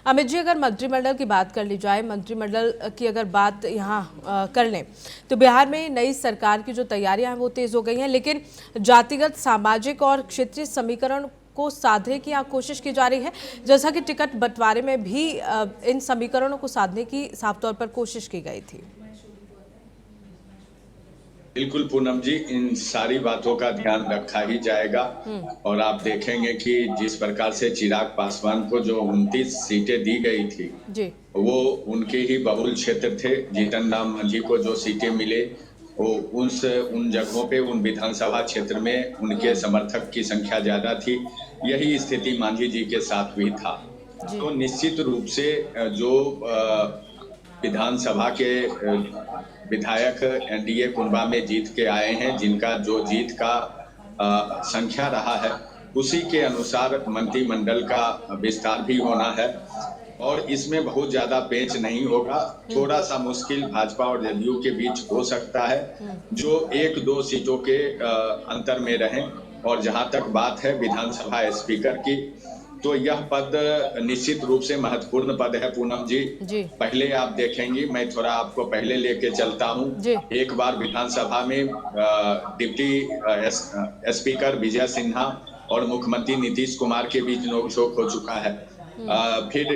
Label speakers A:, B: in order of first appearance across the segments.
A: अमित जी, अगर मंत्रिमंडल की बात कर ली जाए, मंत्रिमंडल की अगर बात यहाँ कर लें तो बिहार में नई सरकार की जो तैयारियां हैं वो तेज हो गई हैं, लेकिन जातिगत, सामाजिक और क्षेत्रीय समीकरण को साधने की यहाँ कोशिश की जा रही है। जैसा कि टिकट बंटवारे में भी इन समीकरणों को साधने की साफ तौर पर कोशिश की गई थी।
B: बिल्कुल पूनम जी, इन सारी बातों का ध्यान रखा ही जाएगा। और आप देखेंगे कि जिस प्रकार से चिराग पासवान को जो 29 सीटें दी गई थी,
A: जी
B: वो उनके ही बहुल क्षेत्र थे। जीतन राम मांझी को जो सीटें मिले, वो उन जगहों पे, उन विधानसभा क्षेत्र में उनके समर्थक की संख्या ज्यादा थी। यही स्थिति मांझी जी के साथ भी था।
A: जी
B: तो निश्चित रूप से जो विधानसभा के विधायक एनडीए कुनबा में जीत के आए हैं, जिनका जो जीत का संख्या रहा है, उसी के अनुसार मंत्रिमंडल का विस्तार भी होना है। और इसमें बहुत ज्यादा पेंच नहीं होगा। थोड़ा सा मुश्किल भाजपा और जदयू के बीच हो सकता है, जो 1-2 सीटों के अंतर में रहें। और जहां तक बात है विधानसभा स्पीकर की, तो यह पद निश्चित रूप से महत्वपूर्ण पद है पूनम जी।
A: जी
B: पहले आप देखेंगी, मैं थोड़ा आपको पहले लेके चलता हूँ।
A: जी
B: एक बार विधानसभा में डिप्टी स्पीकर विजय सिन्हा और मुख्यमंत्री नीतीश कुमार के बीच नोकझोंक हो चुका है। फिर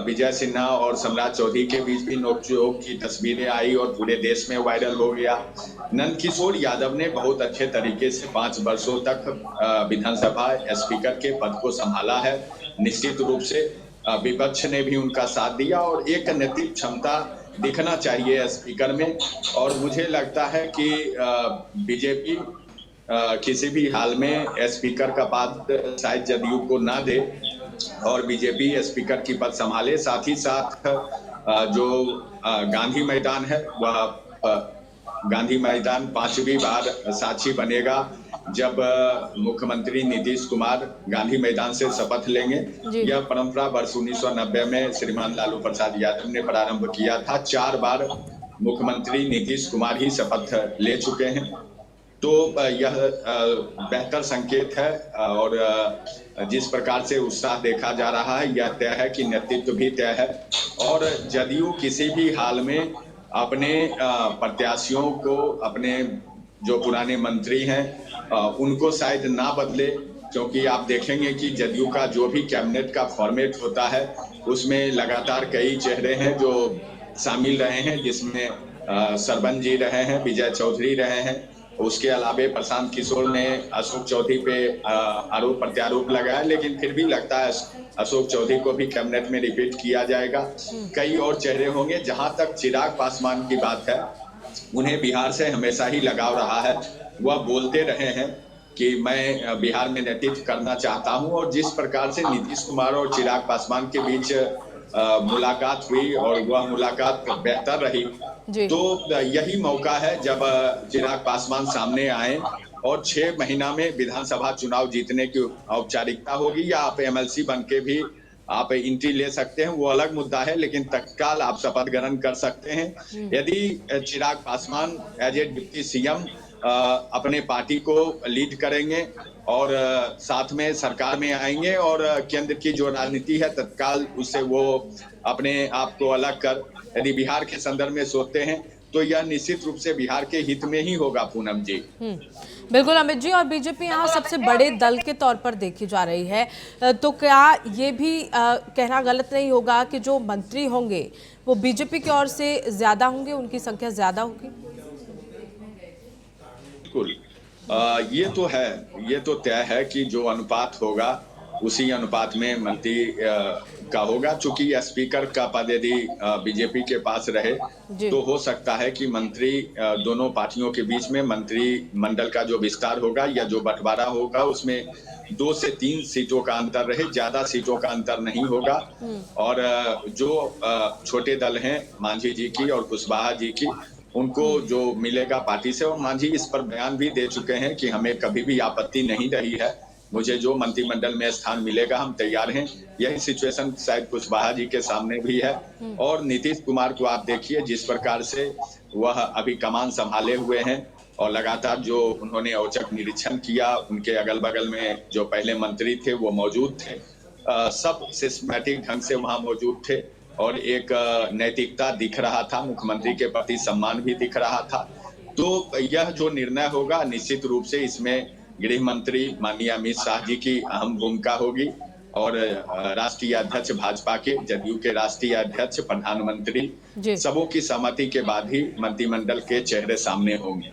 B: विजय सिन्हा और सम्राट चौधरी के बीच भी नोकझोंक की तस्वीरें आई और पूरे देश में वायरल हो गया। नंदकिशोर यादव ने बहुत अच्छे तरीके से 5 वर्षों तक विधानसभा स्पीकर के पद को संभाला है। निश्चित रूप से विपक्ष ने भी उनका साथ दिया और एक नेतृत्व क्षमता दिखना चाहिए स्पीकर में। और मुझे लगता है कि बीजेपी किसी भी हाल में स्पीकर का पद शायद जदयू को ना दे और बीजेपी स्पीकर की पद संभाले। साथ ही साथ जो गांधी मैदान है, वह गांधी मैदान 5वीं बार साक्षी बनेगा जब मुख्यमंत्री नीतीश कुमार गांधी मैदान से शपथ लेंगे।
A: जी
B: यह परंपरा वर्ष 1990 में श्रीमान लालू प्रसाद यादव ने प्रारंभ किया था। 4 बार मुख्यमंत्री नीतीश कुमार ही शपथ ले चुके हैं। तो यह बेहतर संकेत है। और जिस प्रकार से उत्साह देखा जा रहा है, यह तय है कि नेतृत्व भी तय है। और जदयू किसी भी हाल में अपने प्रत्याशियों को, अपने जो पुराने मंत्री हैं, उनको शायद ना बदले। क्योंकि आप देखेंगे कि जदयू का जो भी कैबिनेट का फॉर्मेट होता है, उसमें लगातार कई चेहरे हैं जो शामिल रहे हैं, जिसमें सरबन जी रहे हैं, विजय चौधरी रहे हैं। उसके अलावे प्रशांत किशोर ने अशोक चौधरी पे आरोप प्रत्यारोप लगाया, लेकिन फिर भी लगता है अशोक चौधरी को भी कैबिनेट में रिपीट किया जाएगा। कई और चेहरे होंगे। जहां तक चिराग पासवान की बात है, उन्हें बिहार से हमेशा ही लगाव रहा है। वह बोलते रहे हैं कि मैं बिहार में नेतृत्व करना चाहता हूं। और जिस प्रकार से नीतीश कुमार और चिराग पासवान के बीच मुलाकात हुई और वह मुलाकात बेहतर रही,
A: जी
B: तो यही मौका है जब चिराग पासवान सामने आए और 6 महीना में विधानसभा चुनाव जीतने की औपचारिकता होगी। या आप एमएलसी बन के भी आप एंट्री ले सकते हैं, वो अलग मुद्दा है, लेकिन तत्काल आप शपथ ग्रहण कर सकते हैं। यदि Chirag Paswan as a deputy CM अपने पार्टी को लीड करेंगे और साथ में सरकार में आएंगे और केंद्र की जो राजनीति है तत्काल उससे वो अपने आप को अलग कर यदि बिहार के संदर्भ में सोचते हैं, तो यह निश्चित रूप से बिहार के हित में ही होगा पूनम जी।
A: बिल्कुल अमित जी, और बीजेपी यहाँ सबसे बड़े दल के तौर पर देखी जा रही है, तो क्या ये भी कहना गलत नहीं होगा कि जो मंत्री होंगे वो बीजेपी की ओर से ज्यादा होंगे, उनकी संख्या ज्यादा होगी?
B: बिल्कुल। ये तो है, ये तो तय है कि जो अनुपात होगा उसी अनुपात में मंत्री का होगा। चूंकि स्पीकर का पद यदि बीजेपी के पास रहे,
A: जी
B: तो हो सकता है कि मंत्री दोनों पार्टियों के बीच में मंत्री मंडल का जो विस्तार होगा या जो बंटवारा होगा, उसमें 2 से 3 सीटों का अंतर रहे, ज्यादा सीटों का अंतर नहीं होगा। और जो छोटे दल हैं मांझी जी की और कुशवाहा जी की, उनको जो मिलेगा पार्टी से, और मांझी इस पर बयान भी दे चुके हैं कि हमें कभी भी आपत्ति नहीं रही है, मुझे जो मंत्रिमंडल में स्थान मिलेगा हम तैयार हैं। यही सिचुएशन शायद कुशवाहा जी के सामने भी है। और नीतीश कुमार को आप देखिए जिस प्रकार से वह अभी कमान संभाले हुए हैं और लगातार जो उन्होंने औचक निरीक्षण किया, उनके अगल बगल में जो पहले मंत्री थे वो मौजूद थे। सब सिस्टमैटिक ढंग से वहां मौजूद थे और एक नैतिकता दिख रहा था, मुख्यमंत्री के प्रति सम्मान भी दिख रहा था। तो यह जो निर्णय होगा निश्चित रूप से इसमें गृह मंत्री माननीय अमित शाह जी की अहम भूमिका होगी और राष्ट्रीय अध्यक्ष भाजपा के, जदयू के राष्ट्रीय अध्यक्ष, प्रधानमंत्री
A: जी।
B: सबों की सहमति के बाद ही मंत्रिमंडल के चेहरे सामने होंगे।